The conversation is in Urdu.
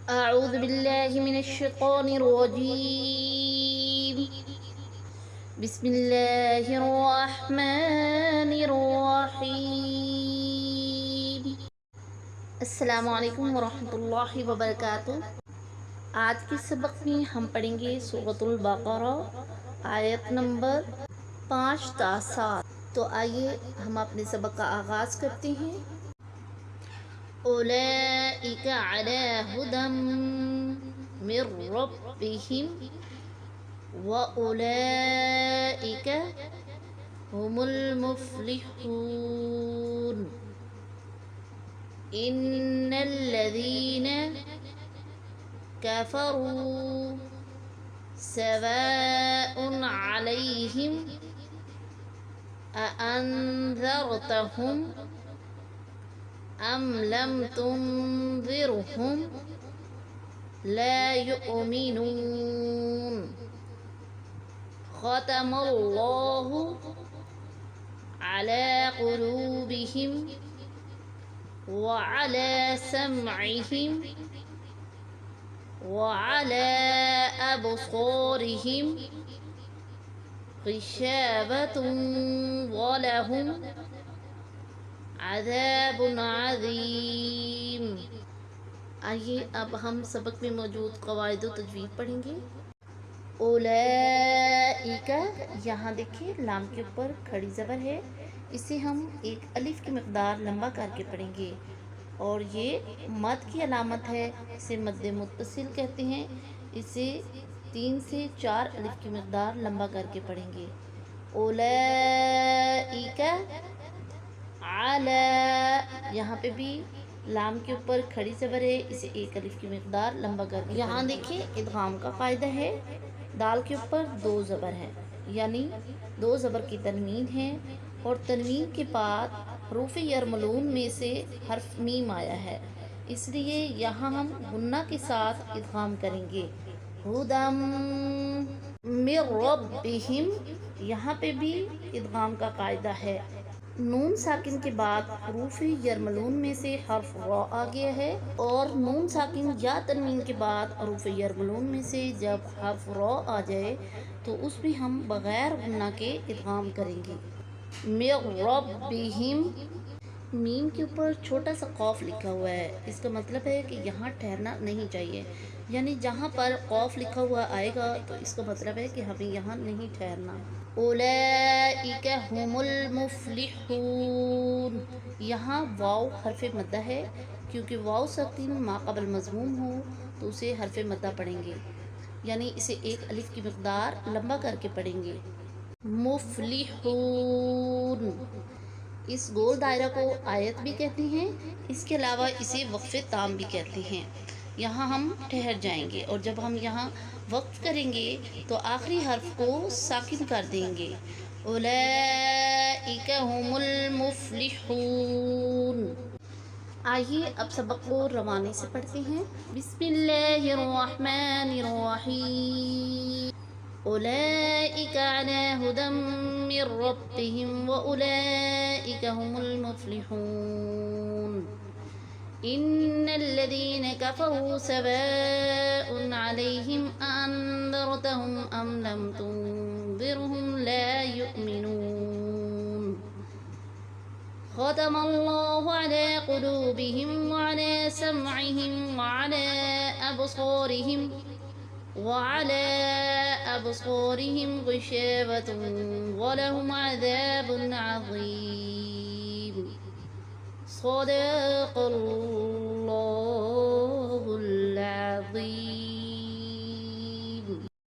أعوذ بالله من الشيطان الرجيم. بسم الله الرحمن الرحيم. السلام علیکم ورحمۃ اللہ وبرکاتہ۔ آج کے سبق میں ہم پڑھیں گے سورۃ البقرہ آیت نمبر 5 تا 7۔ تو آئیے ہم اپنے سبق کا آغاز کرتے ہیں۔ اولئک علی ھدی من ربہم واولئک هم المفلحون۔ ان الذین کفروا سواء علیہم اانذرتہم ام لم تنذرهم لا يؤمنون۔ ختم اللہ على قلوبهم وعلى سمعهم وعلى أبصارهم غشاوة ولهم عذاب عظیم۔ آئیے اب ہم سبق میں موجود قواعد و تجوید پڑھیں گے۔ اولئک، یہاں دیکھیں لام کے اوپر کھڑی زبر ہے، اسے ہم ایک الف کی مقدار لمبا کر کے پڑھیں گے، اور یہ مد کی علامت ہے، اسے مد متصل کہتے ہیں۔ اسے 3 سے 4 الف کی مقدار لمبا کر کے پڑھیں گے۔ اولئک علی، یہاں پہ بھی لام کے اوپر کھڑی زبر ہے، اسے 1 الف کی مقدار لمبا کر کے یہاں دیکھیں ادغام کا قاعدہ ہے۔ دال کے اوپر 2 زبر ہے، یعنی 2 زبر کی تنوین ہے، اور تنوین کے بعد حروف یرملون میں سے حرف میم آیا ہے، اس لیے یہاں ہم غنہ کے ساتھ ادغام کریں گے۔ ھدی من ربہم، یہاں پہ بھی ادغام کا قاعدہ ہے۔ نون ساکن کے بعد حروف یرملون میں سے حرف را آ گیا ہے، اور نون ساکن یا تنوین کے بعد حروف یرملون میں سے جب حرف را آ جائے تو اس میں ہم بغیر غنہ کے ادغام کریں گے۔ من ربہم، میم کے اوپر چھوٹا سا قوف لکھا ہوا ہے، اس کا مطلب ہے کہ یہاں ٹھہرنا نہیں چاہیے، یعنی جہاں پر قوف لکھا ہوا آئے گا تو اس کا مطلب ہے کہ ہمیں یہاں نہیں ٹھہرنا۔ اولئک هم المفلحون، یہاں واو حرف مدہ ہے، کیونکہ واو ساکن ما قبل مضموم ہو تو اسے حرف مدہ پڑھیں گے، یعنی اسے 1 الف کی مقدار لمبا کر کے پڑھیں گے۔ مفلحون، اس گول دائرہ کو آیت بھی کہتے ہیں، اس کے علاوہ اسے وقف تام بھی کہتے ہیں۔ یہاں ہم ٹھہر جائیں گے، اور جب ہم یہاں وقف کریں گے تو آخری حرف کو ساکن کر دیں گے۔ اولئک هم المفلحون۔ آئیے اب سبق کو روانی سے پڑھتے ہیں۔ بسم اللہ الرحمن الرحیم۔ اولئک علی ھدی من ربہم واولئک هم المفلحون۔ ان الذین کفروا سواء علیہم اانذرتہم ام لم تنذرہم لا یؤمنون۔ ختم اللہ علی قلوبہم وعلی سمعہم وعلى أبصارهم غشاوة ولهم عذاب عظيم۔ صدق اللہ